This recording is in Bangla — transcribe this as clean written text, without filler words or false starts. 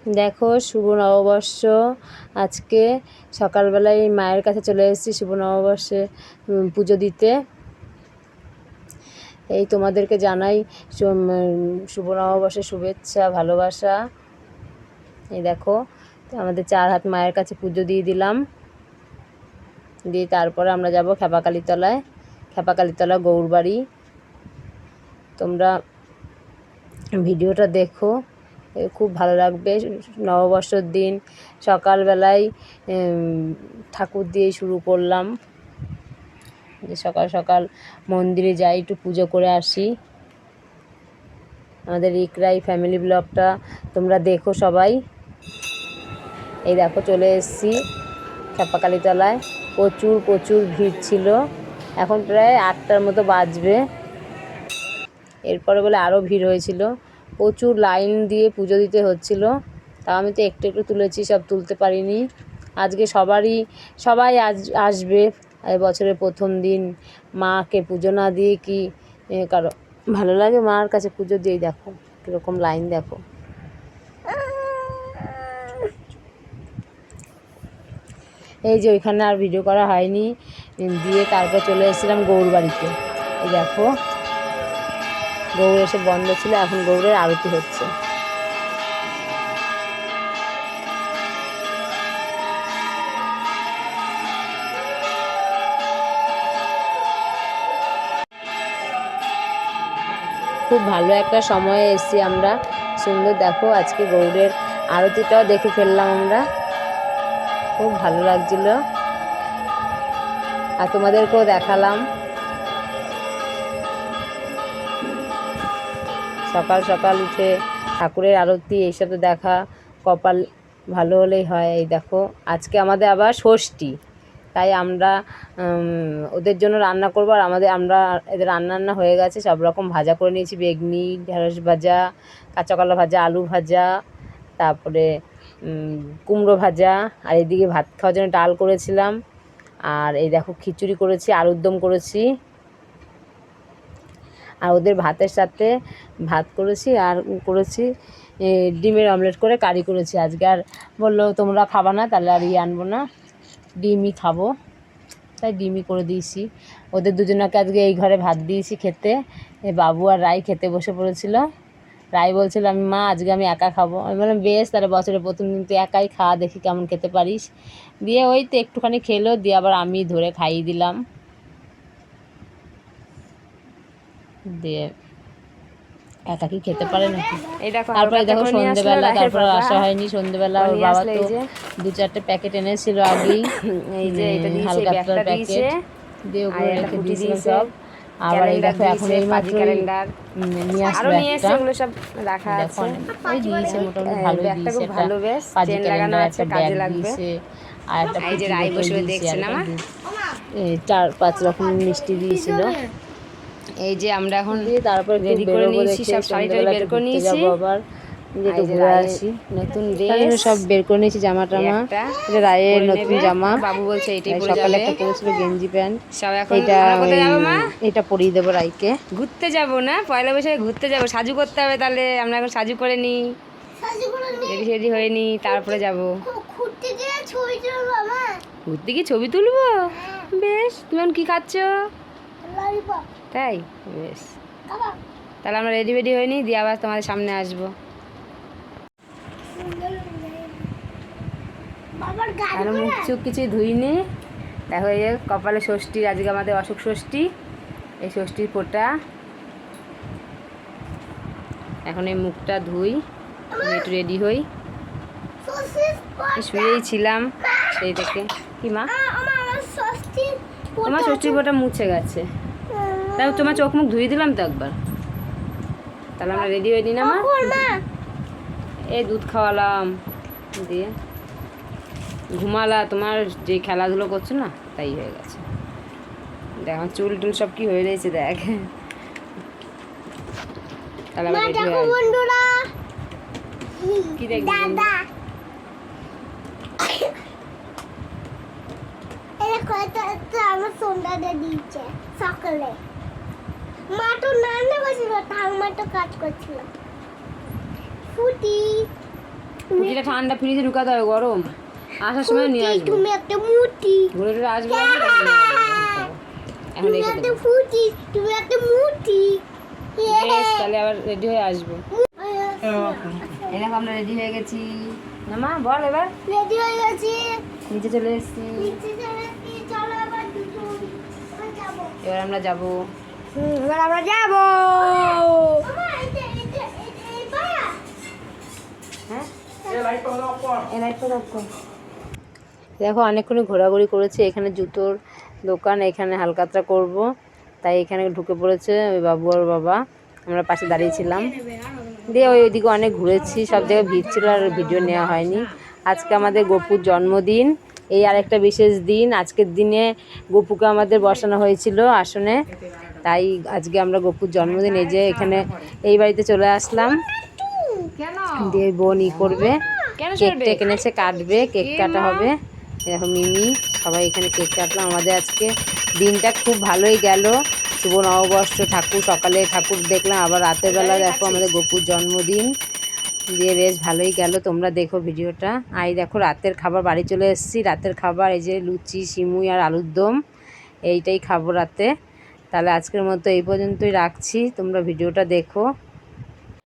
দেখো শুভ নববর্ষ। আজকে সকালবেলায় মায়ের কাছে চলে এসেছি শুভ নববর্ষে পুজো দিতে। এই তোমাদেরকে জানাই শুভ নববর্ষের শুভেচ্ছা, ভালোবাসা। এই দেখো আমাদের 4 হাত মায়ের কাছে পুজো দিয়ে দিলাম, দিয়ে তারপরে আমরা যাব খেপাকালীতলা গৌরবাড়ি। তোমরা ভিডিওটা দেখো, খুব ভালো লাগবে। নববর্ষর দিন সকালবেলায় ঠাকুর দিয়ে শুরু করলাম, যে সকাল সকাল মন্দিরে যাই, একটু পুজো করে আসি। আমাদের ইকরাই ফ্যামিলি ব্লগটা তোমরা দেখো সবাই। এই দেখো চলে এসেছি খেপাকালীতলায়। প্রচুর ভিড় ছিল। এখন প্রায় 8টার মতো বাজবে। এরপরে বলে আরও ভিড় হয়েছিল, প্রচুর লাইন দিয়ে পুজো দিতে হচ্ছিল। তাও আমি তো একটু তুলেছি, সব তুলতে পারিনি। আজকে সবাই আসবে। এই বছরের প্রথম দিন মাকে পুজো না দিয়ে কি কারো ভালো লাগে? মার কাছে পুজো দিয়েই দেখো কীরকম লাইন, দেখো। এই যে ওইখানে আর ভিডিও করা হয়নি, দিয়ে তারপর চলে এসেছিলাম গৌরবাড়িতে। এই দেখো গৌর এসে বন্ধ ছিল, এখন গৌরের আরতি হচ্ছে। খুব ভালো একটা সময়ে এসেছি আমরা, সুন্দর। দেখো আজকে গৌরের আরতিটাও দেখে ফেললাম আমরা, খুব ভালো লাগছিল। আর তোমাদেরকেও দেখালাম। সকাল সকাল উঠে ঠাকুরের আরতি এইসব তো দেখা কপাল ভালো হলেই হয়। এই দেখো আজকে আমাদের আবার ষষ্ঠী, তাই আমরা ওদের জন্য রান্না করবো। আর এদের রান্না হয়ে গেছে, সব রকম ভাজা করে নিয়েছি। বেগনি, ঢেঁড়স ভাজা, কাঁচা কলা ভাজা, আলু ভাজা, তারপরে কুমড়ো ভাজা। আর এদিকে ভাত খাওয়ার জন্য ডাল করেছিলাম। আর এই দেখো খিচুড়ি করেছি, আলুর দম করেছি। আর ওদের ভাতের সাথে ভাত করেছি, আর করেছি ডিমের অমলেট করে কারি করেছি আজকে। আর বললো তোমরা খাবা না, তাহলে আর আনবো না, ডিমই খাবো, তাই ডিমই করে দিয়েছি। ওদের দুজনকে আজকে এই ঘরে ভাত দিয়েছি খেতে। বাবু আর রাই খেতে বসে পড়েছিল। রাই বলছিল মা আজকে আমি একা খাবো। আমি বললাম বেশ, তাহলে বছরের প্রথম দিন তুই একাই খাওয়া, দেখি কেমন খেতে পারিস। দিয়ে ওই তো একটুখানি খেলো, দিয়ে আবার আমি ধরে খাইয়ে দিলাম। দিয়ে একা কি খেতে পারে নাকি? তারপরে দেখো সন্ধ্যেবেলা, তারপর আসা হয়নি সন্ধ্যেবেলা। ওর বাবা তো 2-4টে প্যাকেট এনেছিল আগেই, এই যে হালকাতার প্যাকেট, দিয়ে ওগুলো রেখে দিয়েছিলাম সব। আবার এই দেখো এখন এই মাত্র নিয়ে আসলো একটা, দেখো ওই দিয়েছে মোটামুটি ভালোই দিয়েছে। একটা পাজি ক্যালেন্ডার, একটা ব্যাগ দিয়েছে, আর একটা বোতল দিয়েছে, আর 4-5 রকম মিষ্টি দিয়েছিল। এই যে আমরা এখন তারপর রেডি করে নিয়েছি, সব শাড়িটা বের করে নিয়েছি। আবার যেটা ঘুরে আসি, নতুন ড্রেস সব বের করে নিয়েছি, জামা টামা। এটা রায়ের নতুন জামা, বাবু বলছে এটাই পরে যাবে। সকালে একটা পরেছিল গেঞ্জি প্যান্ট, এটা পরিয়ে দেবো রাইকে। ঘুরতে যাব না, পয়লা বৈশাখে ঘুরতে যাব, সাজু করতে হবে। তাহলে আমরা এখন সাজু করে নিই, রেডি হয়ে নিই, তারপরে যাব ঘুরতে গিয়ে ছবি তুলবো। বেশ, তুমি এখন কি খাচ্ছ? তাই বেশ, তাহলে আমরা রেডি হয়ে নিই, দিয়ে আবার তোমাদের সামনে আসবো। আর মুখ চুখ কিছুই ধুইনি। দেখো এই যে কপালে ষষ্ঠী, আজকে আমাদের অশোক ষষ্ঠী, এই ষষ্ঠীর ফোঁটা। এখন এই মুখটা ধুই, একটু রেডি হই। শুয়েই ছিলাম সেই থেকে। কি মা, তোমার ষষ্ঠীর ফোঁটা মুছে গেছে, তাই তোমার চোখ মুখ ধুয়ে দিলাম তো একবার। তাহলে আমরা রেডি হয়ে নিই না মা? এই দুধ খাওয়ালাম, দিয়ে ঘুমালা। তোমার যে খেলাধুলো করছো না, তাই হয়ে গেছে। দেখ আমার চুল টুল সব কি হয়ে রয়েছে, দেখ। তাহলে আবার রেডি হয়ে কি দেখবি? আমার সন্ধ্যাটা দিয়েছে সকালে। মা তো রান্না করছিল, ঠাকুমা তো কাজ করছিল। ফুটি পুটিটা ঠান্ডা ফ্রিজে ঢুকাতে হবে, গরম আসার সময় নিয়ে আসবো। তুমি একটা মুটি, ঘুরে ঘুরে আসবে এখন তুমি রেখে একটা দেবো। ফুটি, তুমি একটা মুটি। বেশ, তাহলে আবার রেডি হয়ে আসবো। এই দেখো আমরা রেডি হয়ে গেছি। না মা বল এবার। রেডি হয়ে গেছি, নিচে চলে এসেছি, নিচে চলেছি, চলো এবার দুজন এবার যাবো। এবার আমরা যাবো। এবার আমরা যাবো। মামা, এই পায়া। হ্যাঁ দেখো অনেকক্ষণ ঘোরাঘুরি করেছে, এখানে জুতোর দোকান, এখানে হালকাতরা করব, তাই এখানে ঢুকে পড়েছে ওই বাবু আর বাবা। আমরা পাশে দাঁড়িয়েছিলাম, দিয়ে ওইদিকে অনেক ঘুরেছি, সব জায়গায় ভিড় ছিল আর ভিডিও নেওয়া হয়নি। আজকে আমাদের গপুর জন্মদিন, এই আরেকটা বিশেষ দিন। আজকের দিনে গপুকে আমাদের বসানো হয়েছিল আসনে, তাই আজকে আমরা গপুর জন্মদিন, এই যে এখানে এই বাড়িতে চলে আসলাম। দিয়ে বোন করবে, কেকটা কিনেছে, কাটবে, কেক কাটা হবে। দেখো মিমি সবাই এখানে কেক কাটলাম। আমাদের আজকে দিনটা খুব ভালোই গেল, শুভ নববর্ষ, ঠাকুর সকালে ঠাকুর দেখলাম, আবার রাতের বেলা দেখো আমাদের গপুর জন্মদিন, দিয়ে বেশ ভালোই গেল। তোমরা দেখো ভিডিওটা। আর এই দেখো রাতের খাবার বাড়ি চলে এসেছি। রাতের খাবার এই যে লুচি, সিমুই আর আলুর দম, এইটাই খাবো রাতে। তাহলে আজকের মতো এই পর্যন্তই রাখছি, তোমরা ভিডিওটা দেখো।